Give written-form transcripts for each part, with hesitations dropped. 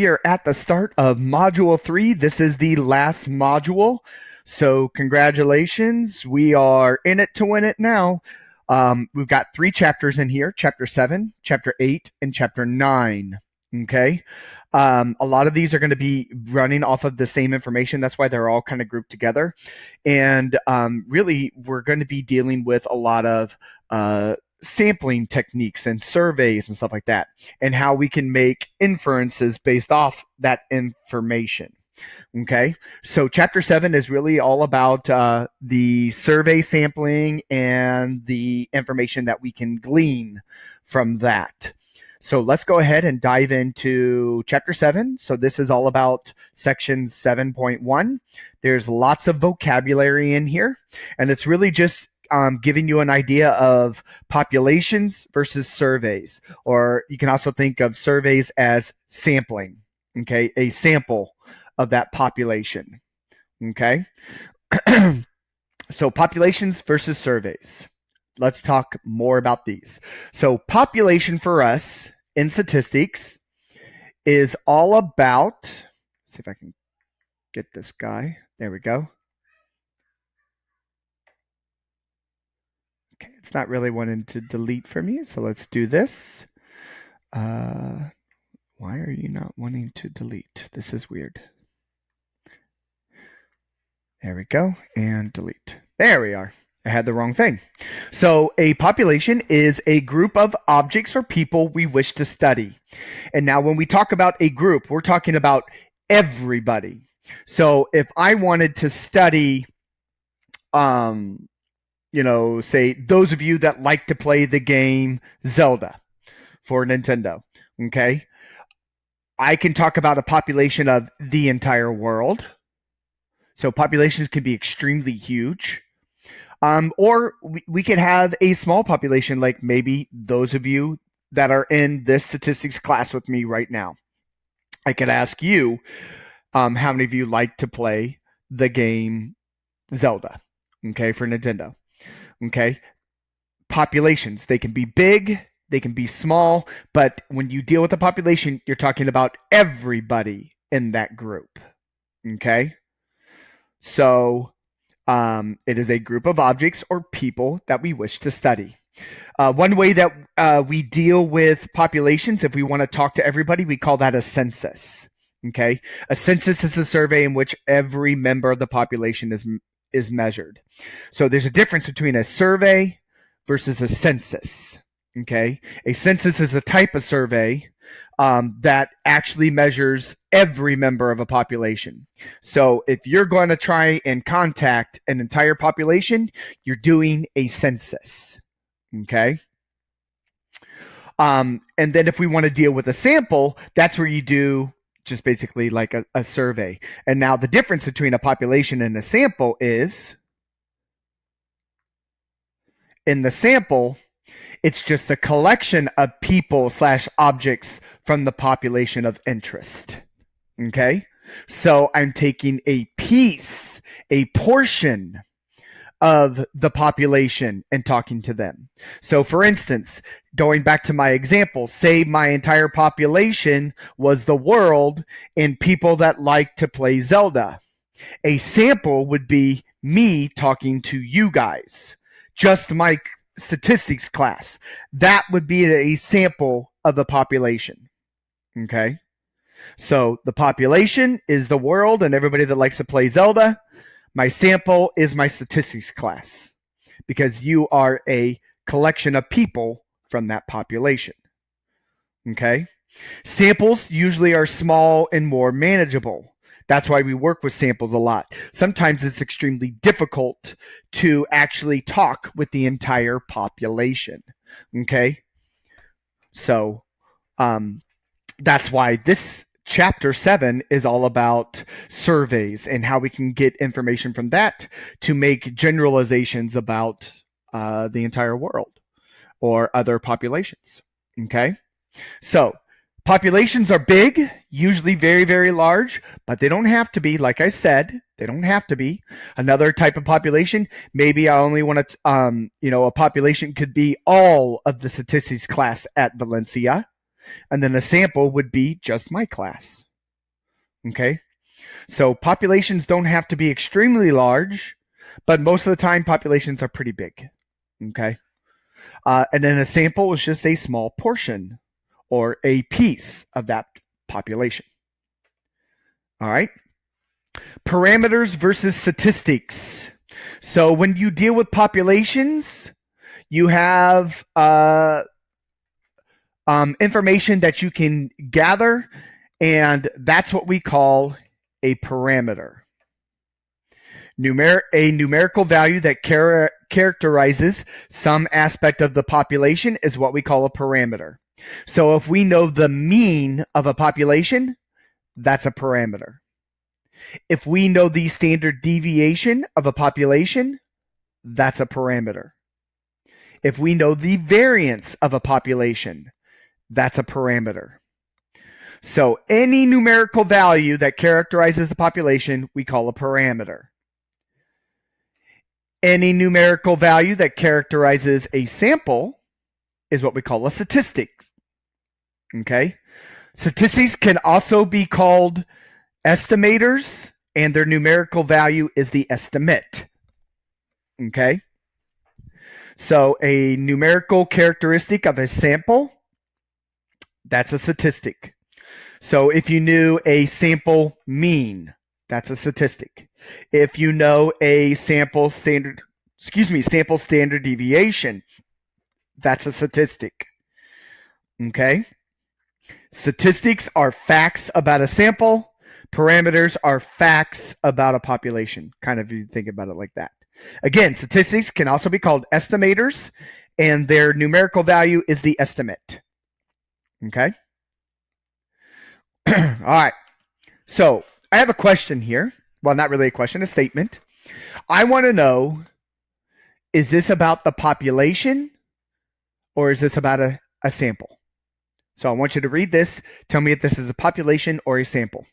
We are at the start of Module 3. This is the last module. So congratulations. We are in it to win it now. We've got 3 chapters in here, Chapter 7, Chapter 8, and Chapter 9. Okay. A lot of these are going to be running off of the same information. That's why they're all kind of grouped together. And really, we're going to be dealing with a lot of sampling techniques and surveys and stuff like that, and how we can make inferences based off that information. Okay, so chapter 7 is really all about the survey sampling and the information that we can glean from that. So let's go ahead and dive into chapter 7. So this is all about section 7.1. There's lots of vocabulary in here, and it's really just giving you an idea of populations versus surveys, or you can also think of surveys as sampling, okay, a sample of that population, okay? So populations versus surveys. Let's talk more about these. So population for us in statistics is all about, let's see if I can get this guy. There we go. Okay, it's not really wanting to delete for me, so let's do this. Why are you not wanting to delete? This is weird. There we go, and delete. There we are. I had the wrong thing. So a population is a group of objects or people we wish to study. And now when we talk about a group, we're talking about everybody. So if I wanted to study, say those of you that like to play the game Zelda for Nintendo, okay? I can talk about a population of the entire world. So populations can be extremely huge. Or we could have a small population, like maybe those of you that are in this statistics class with me right now. I could ask you, how many of you like to play the game Zelda, okay, for Nintendo? Okay, populations, they can be big, they can be small, but when you deal with a population, you're talking about everybody in that group, okay? So it is a group of objects or people that we wish to study. One way that we deal with populations, if we want to talk to everybody, we call that a census. Okay, a census is a survey in which every member of the population is measured. So there's a difference between a survey versus a census. Okay, a census is a type of survey that actually measures every member of a population. So if you're going to try and contact an entire population, you're doing a census. Okay. And then if we want to deal with a sample, that's where you do just basically like a survey. And now the difference between a population and a sample is, in the sample, it's just a collection of people / objects from the population of interest. Okay? So I'm taking a piece, a portion of the population and talking to them. So for instance, going back to my example, say my entire population was the world and people that like to play Zelda. A sample would be me talking to you guys, just my statistics class. That would be a sample of the population. Okay? So the population is the world and everybody that likes to play Zelda. My sample is my statistics class, because you are a collection of people from that population. Okay? Samples usually are small and more manageable. That's why we work with samples a lot. Sometimes it's extremely difficult to actually talk with the entire population. Okay? So that's why this Chapter 7 is all about surveys and how we can get information from that to make generalizations about the entire world or other populations. Okay? So populations are big, usually very, very large, but they don't have to be. Like I said, they don't have to be. Another type of population, maybe I only want to, a population could be all of the statistics class at Valencia, and then a sample would be just my class. Okay. So populations don't have to be extremely large, but most of the time populations are pretty big. Okay. And then a sample is just a small portion or a piece of that population. All right. Parameters versus statistics. So when you deal with populations, you have information that you can gather, and that's what we call a parameter. A numerical value that characterizes some aspect of the population is what we call a parameter. So if we know the mean of a population, that's a parameter. If we know the standard deviation of a population, that's a parameter. If we know the variance of a population, that's a parameter. So any numerical value that characterizes the population, we call a parameter. Any numerical value that characterizes a sample is what we call a statistic. Okay? Statistics can also be called estimators, and their numerical value is the estimate. Okay? So a numerical characteristic of a sample, that's a statistic. So if you knew a sample mean, that's a statistic. If you know a sample standard deviation, that's a statistic. Okay? Statistics are facts about a sample. Parameters are facts about a population. Kind of, if you think about it like that. Again, statistics can also be called estimators, and their numerical value is the estimate. Okay? All right. So I have a question here. Well, not really a question, a statement. I want to know, is this about the population or is this about a sample? So I want you to read this. Tell me if this is a population or a sample.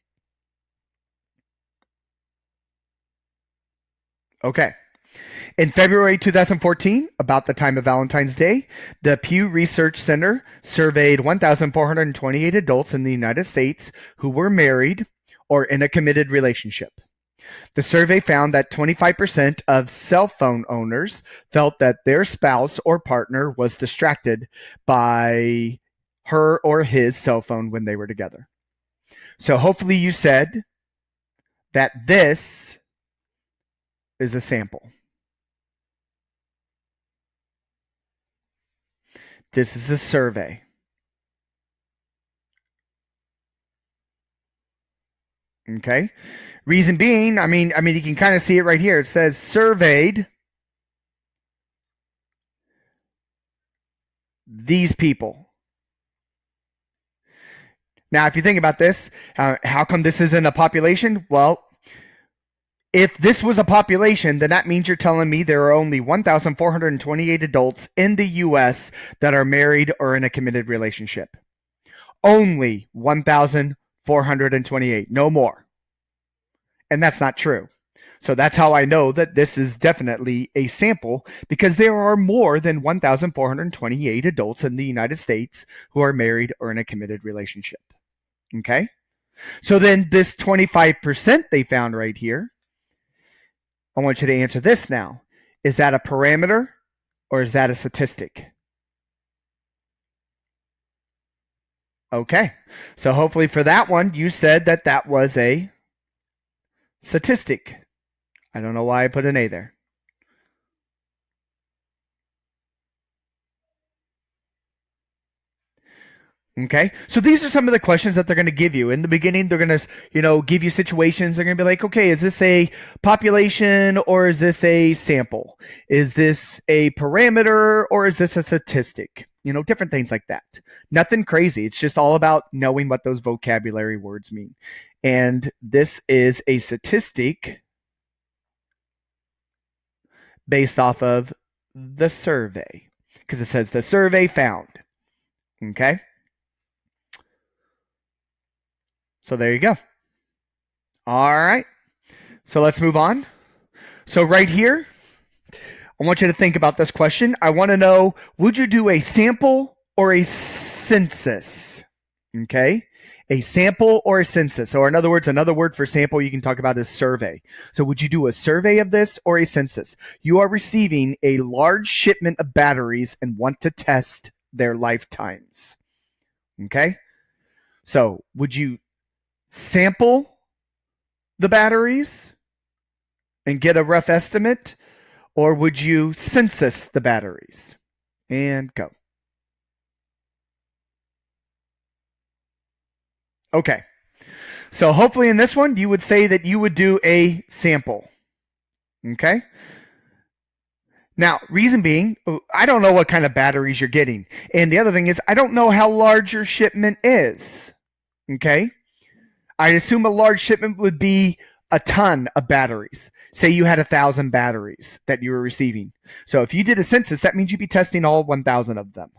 Okay. In February 2014, about the time of Valentine's Day, the Pew Research Center surveyed 1,428 adults in the United States who were married or in a committed relationship. The survey found that 25% of cell phone owners felt that their spouse or partner was distracted by her or his cell phone when they were together. So hopefully you said that this is a sample. This is a survey. Okay. Reason being, I mean, you can kind of see it right here. It says surveyed these people. Now, if you think about this, how come this isn't a population? Well, if this was a population, then that means you're telling me there are only 1,428 adults in the U.S. that are married or in a committed relationship. Only 1,428, no more. And that's not true. So that's how I know that this is definitely a sample, because there are more than 1,428 adults in the United States who are married or in a committed relationship. Okay? So then this 25% they found right here, I want you to answer this now. Is that a parameter or is that a statistic? Okay. So hopefully for that one, you said that that was a statistic. I don't know why I put an A there. Okay, so these are some of the questions that they're going to give you. In the beginning, they're going to, give you situations. They're going to be like, okay, is this a population or is this a sample? Is this a parameter or is this a statistic? Different things like that. Nothing crazy. It's just all about knowing what those vocabulary words mean. And this is a statistic based off of the survey, because it says the survey found. Okay. So there you go. All right. So let's move on. So right here, I want you to think about this question. I want to know, would you do a sample or a census? Okay. A sample or a census? Or in other words, another word for sample you can talk about is survey. So would you do a survey of this or a census? You are receiving a large shipment of batteries and want to test their lifetimes. Okay? So would you sample the batteries and get a rough estimate, or would you census the batteries? And go. Okay. So hopefully in this one, you would say that you would do a sample. Okay. Now, reason being, I don't know what kind of batteries you're getting. And the other thing is, I don't know how large your shipment is. Okay. I assume a large shipment would be a ton of batteries. Say you had 1,000 batteries that you were receiving. So if you did a census, that means you'd be testing all 1,000 of them.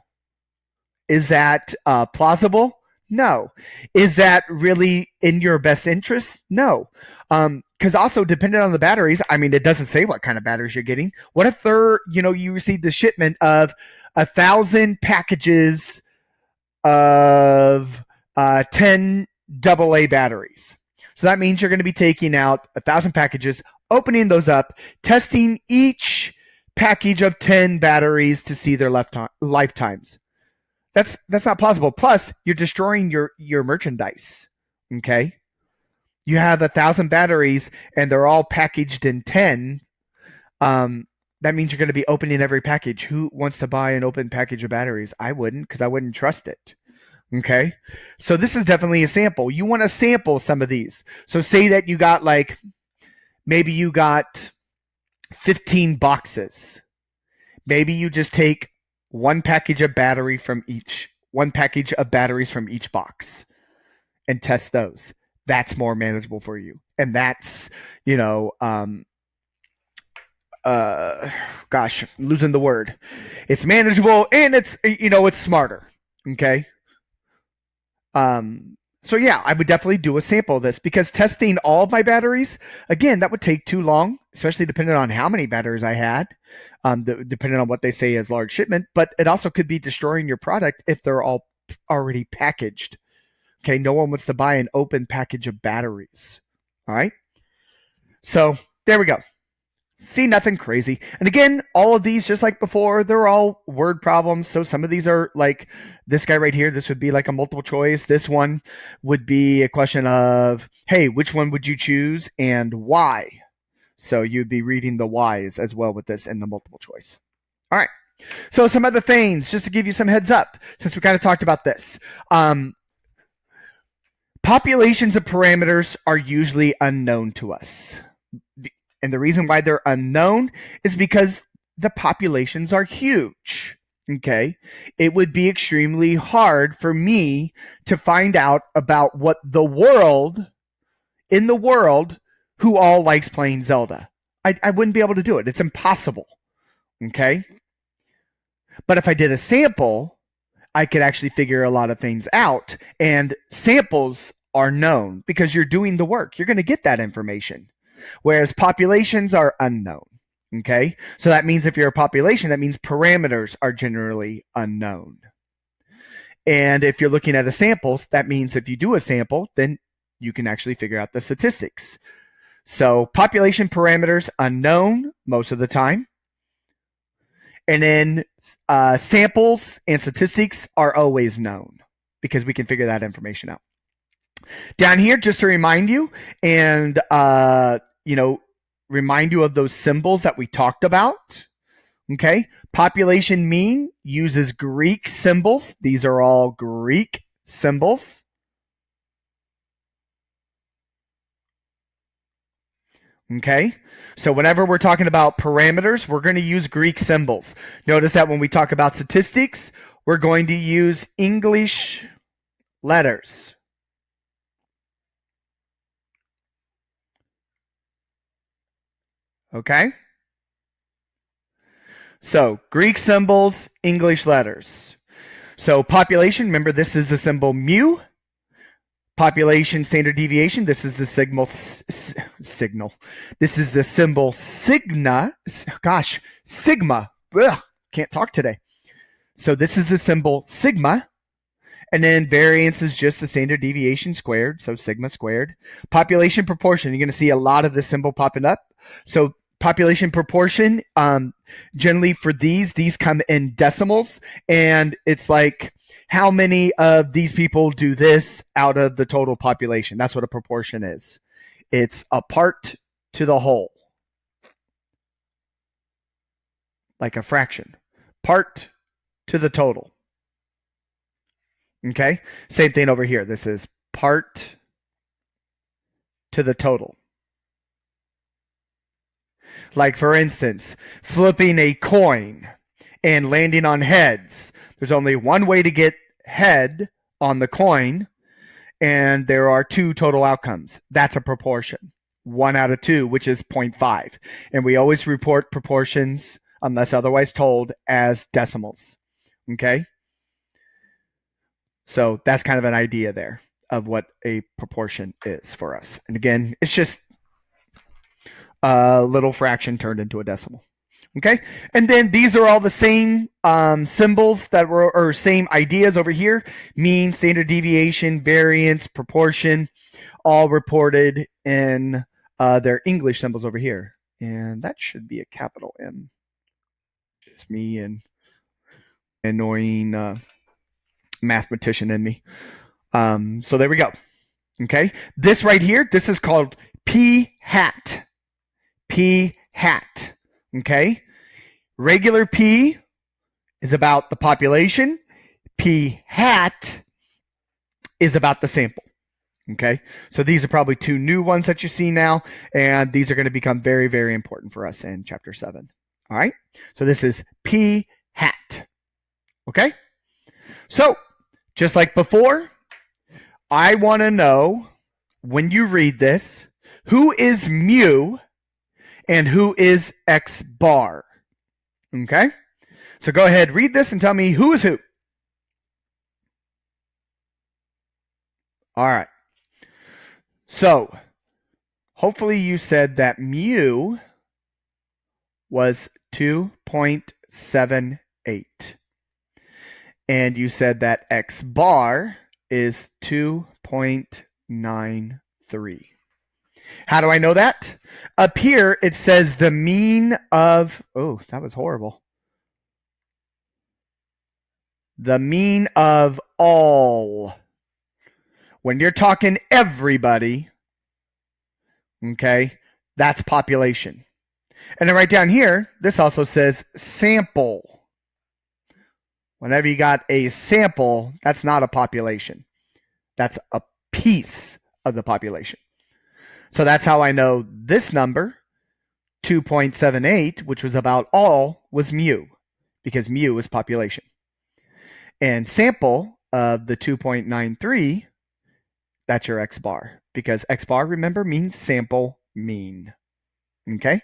Is that plausible? No. Is that really in your best interest? No. Because also, depending on the batteries, I mean, it doesn't say what kind of batteries you're getting. What if you received a shipment of 1,000 packages of 10 AA batteries? So that means you're going to be taking out 1,000 packages, opening those up, testing each package of 10 batteries to see their lifetimes. That's not plausible. Plus, you're destroying your merchandise. Okay, you have 1,000 batteries and they're all packaged in 10. That means you're going to be opening every package. Who wants to buy an open package of batteries? I wouldn't, because I wouldn't trust it. Okay, so this is definitely a sample. You want to sample some of these. So say that you got maybe you got 15 boxes. Maybe you just take one package of batteries from each box and test those. That's more manageable for you. And that's, losing the word. It's manageable and it's smarter. Okay. So yeah, I would definitely do a sample of this, because testing all of my batteries, again, that would take too long, especially depending on how many batteries I had, depending on what they say is large shipment. But it also could be destroying your product if they're all already packaged. Okay, no one wants to buy an open package of batteries. All right. So there we go. See, nothing crazy. And again, all of these, just like before, they're all word problems. So some of these are like this guy right here. This would be like a multiple choice. This one would be a question of, hey, which one would you choose and why? So you'd be reading the whys as well with this in the multiple choice. All right. So some other things, just to give you some heads up, since we kind of talked about this. Populations of parameters are usually unknown to us. And the reason why they're unknown is because the populations are huge. Okay. It would be extremely hard for me to find out about what in the world, who all likes playing Zelda. I wouldn't be able to do it. It's impossible. Okay. But if I did a sample, I could actually figure a lot of things out. And samples are known because you're doing the work. You're going to get that information. Whereas populations are unknown. Okay, so that means if you're a population, that means parameters are generally unknown. And if you're looking at a sample, that means if you do a sample, then you can actually figure out the statistics. So population parameters unknown most of the time. And then samples and statistics are always known because we can figure that information out. Down here, just to remind you, and remind you of those symbols that we talked about. Okay, population mean uses Greek symbols. These are all Greek symbols. Okay, so whenever we're talking about parameters, we're going to use Greek symbols. Notice that when we talk about statistics, we're going to use English letters. Okay? So, Greek symbols, English letters. So, population, remember this is the symbol mu. Population standard deviation, this is the signal. This is the symbol sigma. Sigma. Ugh, can't talk today. So, this is the symbol sigma. And then variance is just the standard deviation squared, so sigma squared. Population proportion, you're going to see a lot of this symbol popping up. So population proportion, generally for these come in decimals, and it's like how many of these people do this out of the total population. That's what a proportion is. It's a part to the whole, like a fraction. Part to the total. Okay? Same thing over here. This is part to the total. Like, for instance, flipping a coin and landing on heads. There's only one way to get head on the coin, and there are two total outcomes. That's a proportion. 1 out of 2, which is 0.5. And we always report proportions, unless otherwise told, as decimals. Okay? So that's kind of an idea there of what a proportion is for us. And again, it's just a little fraction turned into a decimal. Okay, and then these are all the same symbols that were, or same ideas over here: mean, standard deviation, variance, proportion, all reported in their English symbols over here. And that should be a capital M. It's me and annoying mathematician in me. So there we go. Okay, this right here, this is called P hat. P hat. Okay, regular P is about the population. P hat is about the sample. Okay, so these are probably two new ones that you see now, and these are going to become very, very important for us in chapter 7. All right, so this is P hat. Okay, so just like before, I want to know, when you read this, who is mu and who is x bar. Okay, so go ahead, read this and tell me who is who. All right, so hopefully you said that mu was 2.78. And you said that x bar is 2.93. How do I know that? Up here, it says the mean of, oh, that was horrible. The mean of all. When you're talking everybody, okay, that's population. And then right down here, this also says sample. Whenever you got a sample, that's not a population. That's a piece of the population. So that's how I know this number, 2.78, which was about all, was mu, because mu is population. And sample of the 2.93, that's your x bar, because x bar, remember, means sample mean. Okay?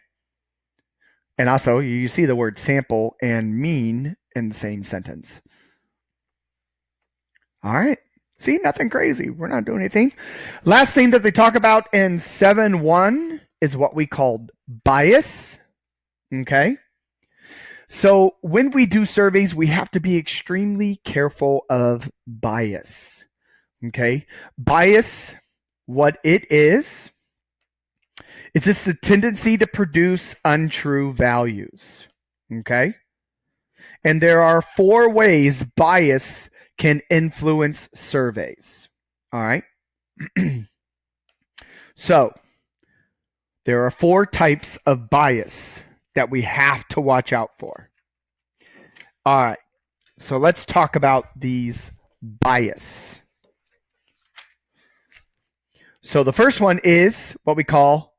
And also, you see the word sample and mean in the same sentence. All right. See, nothing crazy. We're not doing anything. Last thing that they talk about in 7.1 is what we call bias. Okay. So when we do surveys, we have to be extremely careful of bias. Okay. Bias, what it is just the tendency to produce untrue values. Okay. And there are 4 ways bias can influence surveys. All right. So there are 4 types of bias that we have to watch out for. All right. So let's talk about these bias. So the first one is what we call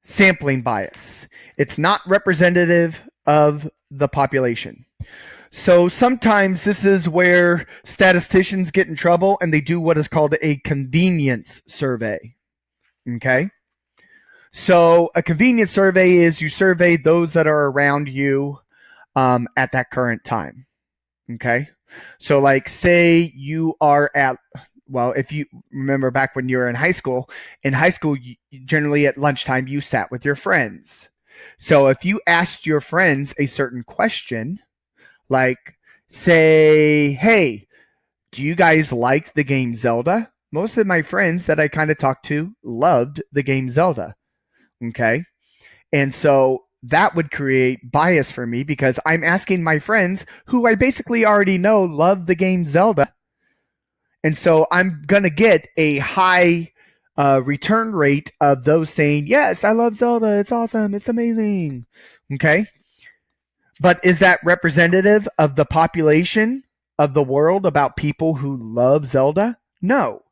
sampling bias. It's not representative of the population. So sometimes this is where statisticians get in trouble and they do what is called a convenience survey. Okay? So a convenience survey is you survey those that are around you at that current time. Okay? So like say you are at, well, if you remember back when you were in high school, generally at lunchtime you sat with your friends. So if you asked your friends a certain question, like say, hey, do you guys like the game Zelda? Most of my friends that I kind of talked to loved the game Zelda. Okay. And so that would create bias for me because I'm asking my friends who I basically already know love the game Zelda. And so I'm going to get a high return rate of those saying, yes, I love Zelda. It's awesome. It's amazing. Okay. But is that representative of the population of the world about people who love Zelda? No.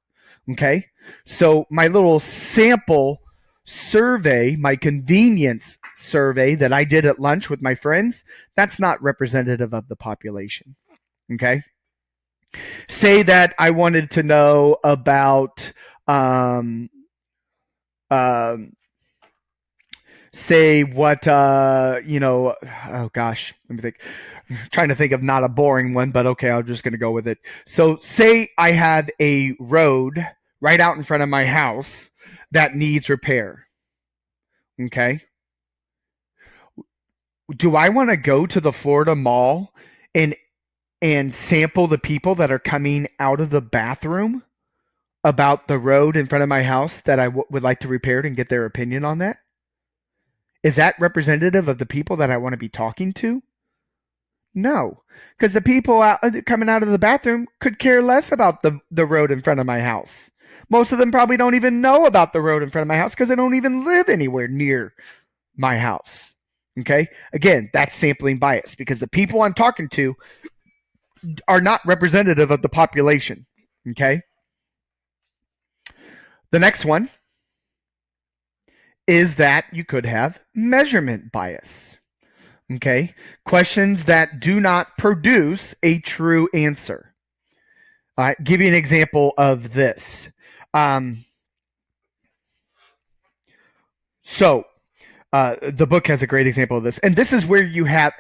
Okay. So my little sample survey, my convenience survey that I did at lunch with my friends, that's not representative of the population. Okay. Say that I wanted to know about, um, um, say what, oh gosh, let me think. I'm trying to think of not a boring one, but okay, I'm just going to go with it. So, say I had a road right out in front of my house that needs repair. Okay. Do I want to go to the Florida Mall and sample the people that are coming out of the bathroom about the road in front of my house that I would like to repair and get their opinion on that? Is that representative of the people that I want to be talking to? No, because the people coming out of the bathroom could care less about the road in front of my house. Most of them probably don't even know about the road in front of my house because they don't even live anywhere near my house. Okay? Again, that's sampling bias because the people I'm talking to are not representative of the population. Okay? The next one is that you could have measurement bias. Okay? Questions that do not produce a true answer. All right, give you an example of this. So, the book has a great example of this, and this is where you have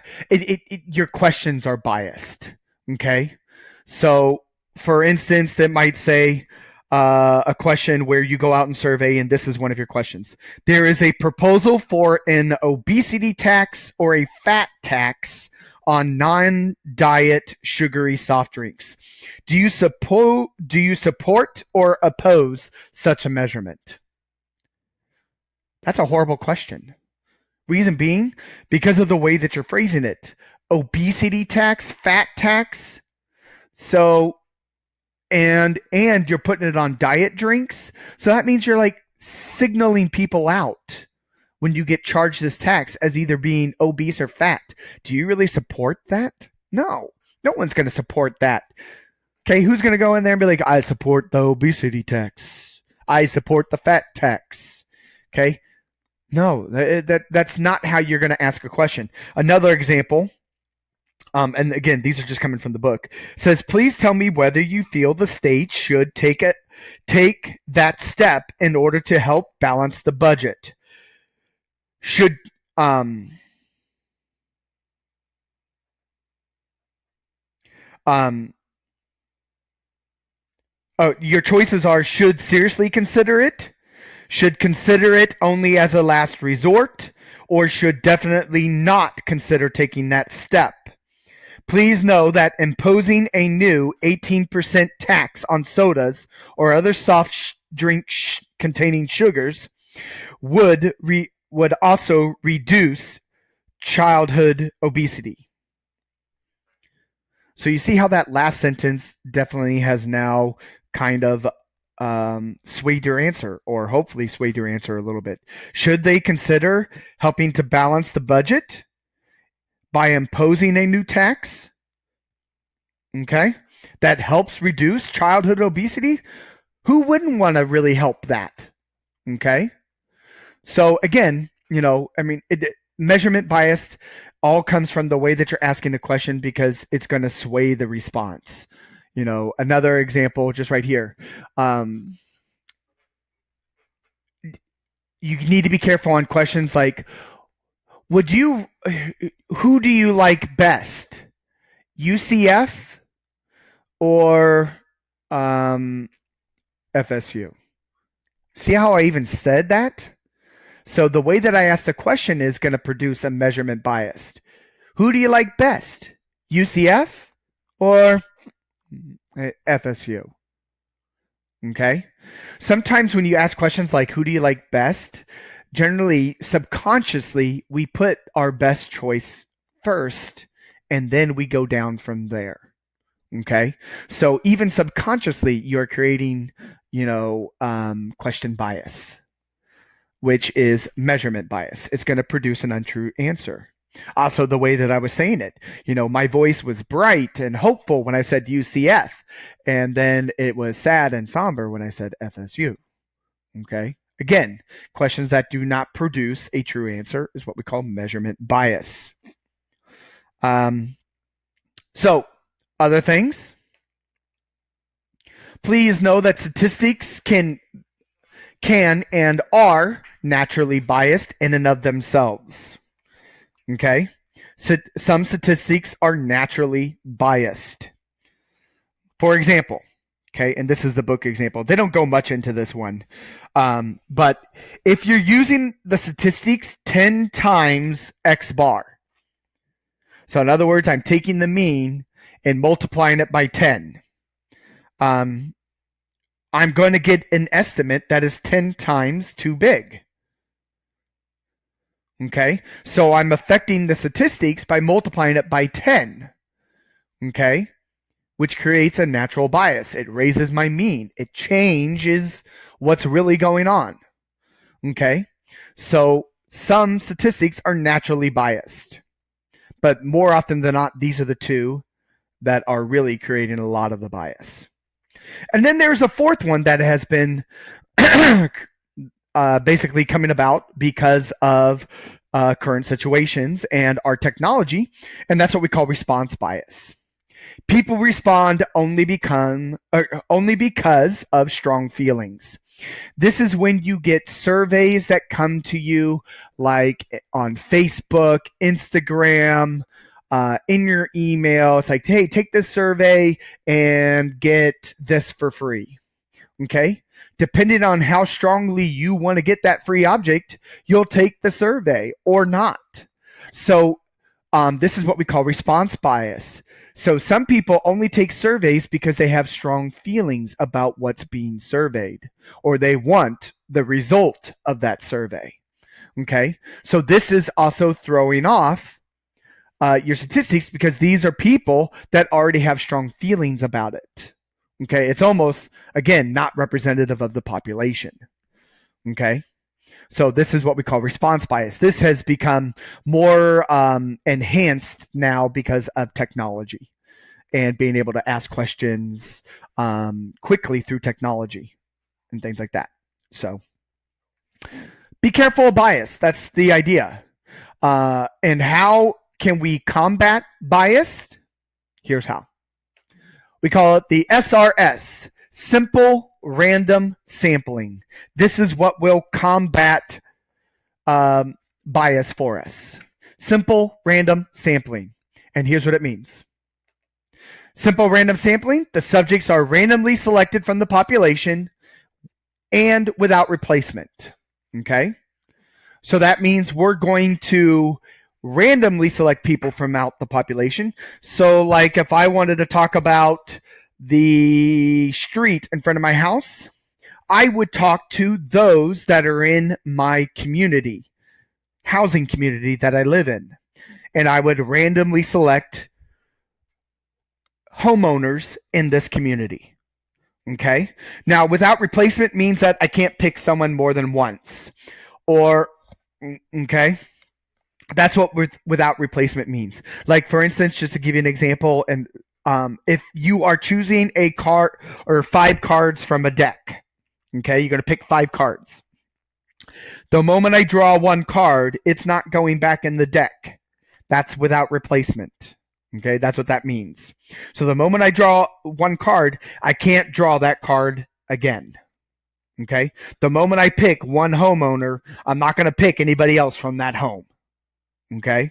your questions are biased. Okay, so for instance, that might say a question where you go out and survey, and this is one of your questions. There is a proposal for an obesity tax or a fat tax on non-diet sugary soft drinks. Do you support or oppose such a measurement? That's a horrible question. Reason being, because of the way that you're phrasing it. Obesity tax, fat tax. So, and you're putting it on diet drinks. So that means you're like signaling people out when you get charged this tax as either being obese or fat. Do you really support that? No. No one's going to support that. Okay, who's going to go in there and be like, I support the obesity tax. I support the fat tax. Okay? No, that's not how you're going to ask a question. Another example, and again, these are just coming from the book, says, please tell me whether you feel the state should take that step in order to help balance the budget. Should your choices are should seriously consider it, should consider it only as a last resort, or should definitely not consider taking that step. Please know that imposing a new 18% tax on sodas or other soft drinks containing sugars would also reduce childhood obesity. So you see how that last sentence definitely has now kind of swayed your answer, or hopefully swayed your answer a little bit. Should they consider helping to balance the budget by imposing a new tax? Okay, that helps reduce childhood obesity. Who wouldn't want to really help that? Okay, so again, measurement bias all comes from the way that you're asking the question because it's going to sway the response. Another example just right here. You need to be careful on questions like, who do you like best? UCF or FSU? See how I even said that? So the way that I ask the question is going to produce a measurement bias. Who do you like best? UCF or FSU. Okay? Sometimes when you ask questions like, who do you like best? Generally, subconsciously, we put our best choice first, and then we go down from there. Okay? So even subconsciously, you're creating, question bias, which is measurement bias. It's going to produce an untrue answer. Also, the way that I was saying it, my voice was bright and hopeful when I said UCF, and then it was sad and somber when I said FSU. Okay. Again, questions that do not produce a true answer is what we call measurement bias. So, other things. Please know that statistics can and are naturally biased in and of themselves. Okay? So some statistics are naturally biased. For example, okay, and this is the book example. They don't go much into this one. But if you're using the statistics 10 times X bar, so in other words, I'm taking the mean and multiplying it by 10. I'm going to get an estimate that is 10 times too big. Okay, so I'm affecting the statistics by multiplying it by 10. Okay, which creates a natural bias. It raises my mean. It changes what's really going on. Okay, so some statistics are naturally biased, but more often than not, these are the two that are really creating a lot of the bias. And then there's a fourth one that has been basically coming about because of current situations and our technology, and that's what we call response bias. People respond only because of strong feelings. This is when you get surveys that come to you like on Facebook, Instagram, in your email. It's like, hey, take this survey and get this for free. Okay? Depending on how strongly you want to get that free object, you'll take the survey or not. So this is what we call response bias. So some people only take surveys because they have strong feelings about what's being surveyed, or they want the result of that survey. Okay? So this is also throwing off your statistics because these are people that already have strong feelings about it. Okay? It's almost, again, not representative of the population. Okay? So this is what we call response bias. This has become more enhanced now because of technology and being able to ask questions quickly through technology and things like that. So be careful of bias. That's the idea. And how can we combat bias? Here's how. We call it the SRS, simple random sampling. This is what will combat bias for us. Simple random sampling. And here's what it means. Simple random sampling, the subjects are randomly selected from the population and without replacement. Okay? So that means we're going to randomly select people from out the population. So like if I wanted to talk about the street in front of my house, I would talk to those that are in my community, housing community that I live in. And I would randomly select homeowners in this community. Okay? Now, without replacement means that I can't pick someone more than once. Or, okay? That's what without replacement means. Like, for instance, just to give you an example, and if you are choosing a card or 5 cards from a deck, okay, you're going to pick 5 cards. The moment I draw one card, it's not going back in the deck. That's without replacement. Okay, that's what that means. So the moment I draw one card, I can't draw that card again. Okay, the moment I pick one homeowner, I'm not going to pick anybody else from that home. Okay,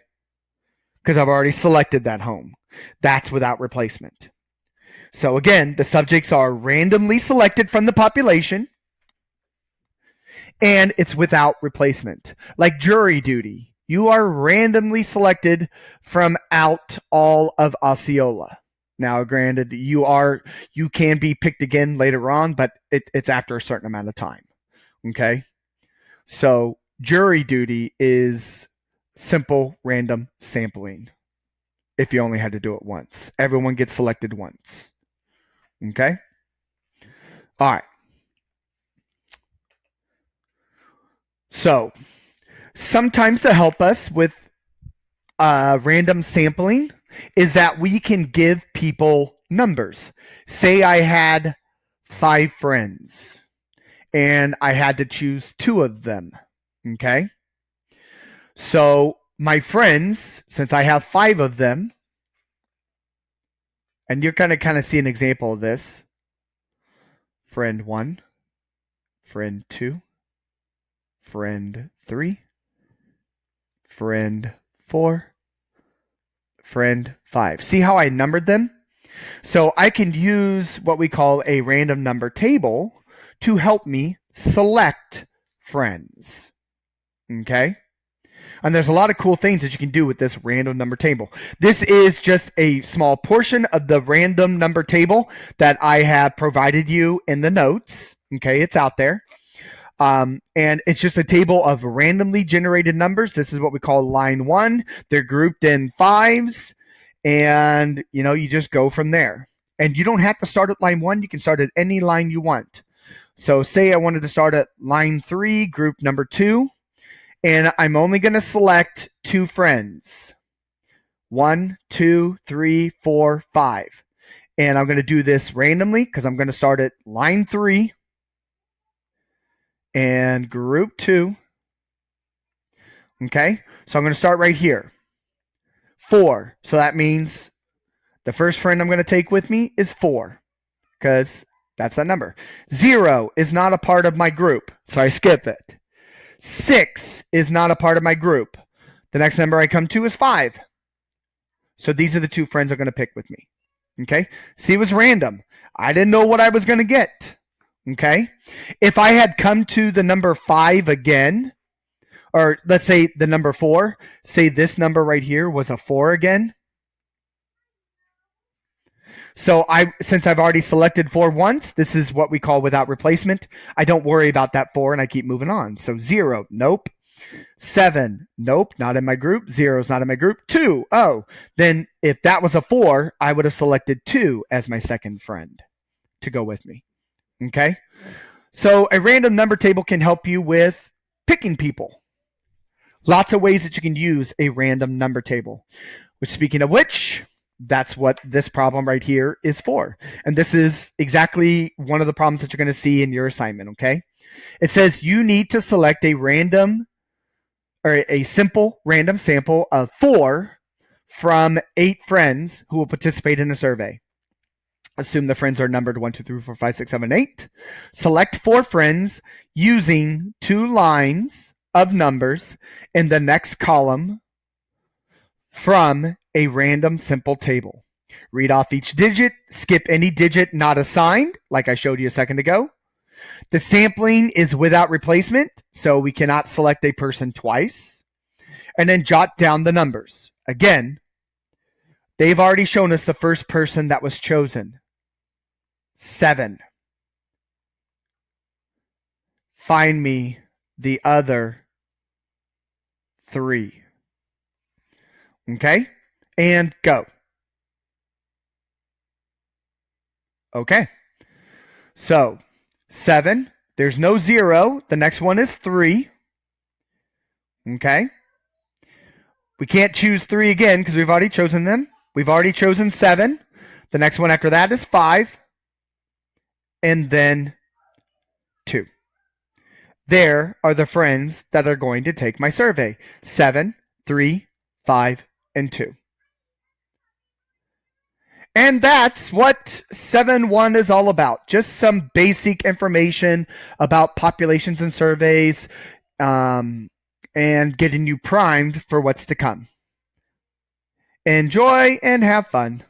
because I've already selected that home. That's without replacement. So again, the subjects are randomly selected from the population, and it's without replacement. Like jury duty. You are randomly selected from out all of Osceola. Now, granted, you can be picked again later on, but it's after a certain amount of time. Okay? So jury duty is simple random sampling if you only had to do it once. Everyone gets selected once. Okay? All right. So sometimes to help us with random sampling is that we can give people numbers. Say I had 5 friends and I had to choose 2 of them. Okay? So my friends, since I have 5 of them, and you're going to kind of see an example of this. Friend 1, friend 2, friend 3, friend 4, friend 5. See how I numbered them? So I can use what we call a random number table to help me select friends. Okay? And there's a lot of cool things that you can do with this random number table. This is just a small portion of the random number table that I have provided you in the notes. Okay, it's out there. And it's just a table of randomly generated numbers. This is what we call line 1. They're grouped in 5s, and you just go from there. And you don't have to start at line 1. You can start at any line you want. So say I wanted to start at line 3, group number 2. And I'm only going to select 2 friends. 1, 2, 3, 4, 5. And I'm going to do this randomly because I'm going to start at line 3 and group 2. Okay? So I'm going to start right here. 4. So that means the first friend I'm going to take with me is 4 because that's that number. 0 is not a part of my group, so I skip it. 6 is not a part of my group. The next number I come to is 5. So these are the 2 friends I'm going to pick with me. Okay? See, it was random. I didn't know what I was going to get. Okay? If I had come to the number 5 again, or let's say the number 4, say this number right here was a 4 again. So since I've already selected 4 once, this is what we call without replacement. I don't worry about that 4 and I keep moving on. So 0, nope. 7, nope, not in my group. 0 is not in my group. 2, oh. Then if that was a 4, I would have selected 2 as my second friend to go with me. Okay? So a random number table can help you with picking people. Lots of ways that you can use a random number table. Which, speaking of which, that's what this problem right here is for. And this is exactly one of the problems that you're going to see in your assignment, okay? It says you need to select a random or a simple random sample of 4 from 8 friends who will participate in a survey. Assume the friends are numbered 1, 2, 3, 4, 5, 6, 7, 8. Select 4 friends using 2 lines of numbers in the next column from a random simple table. Read off each digit, skip any digit not assigned, like I showed you a second ago. The sampling is without replacement, so we cannot select a person twice. And then jot down the numbers. Again, they've already shown us the first person that was chosen. 7. Find me the other 3. Okay? And go. Okay. So, 7. There's no 0. The next one is 3. Okay? We can't choose 3 again because we've already chosen them. We've already chosen 7. The next one after that is 5. And then 2. There are the friends that are going to take my survey. 7, 3, 5, and 2. And that's what 7.1 is all about. Just some basic information about populations and surveys, and getting you primed for what's to come. Enjoy and have fun.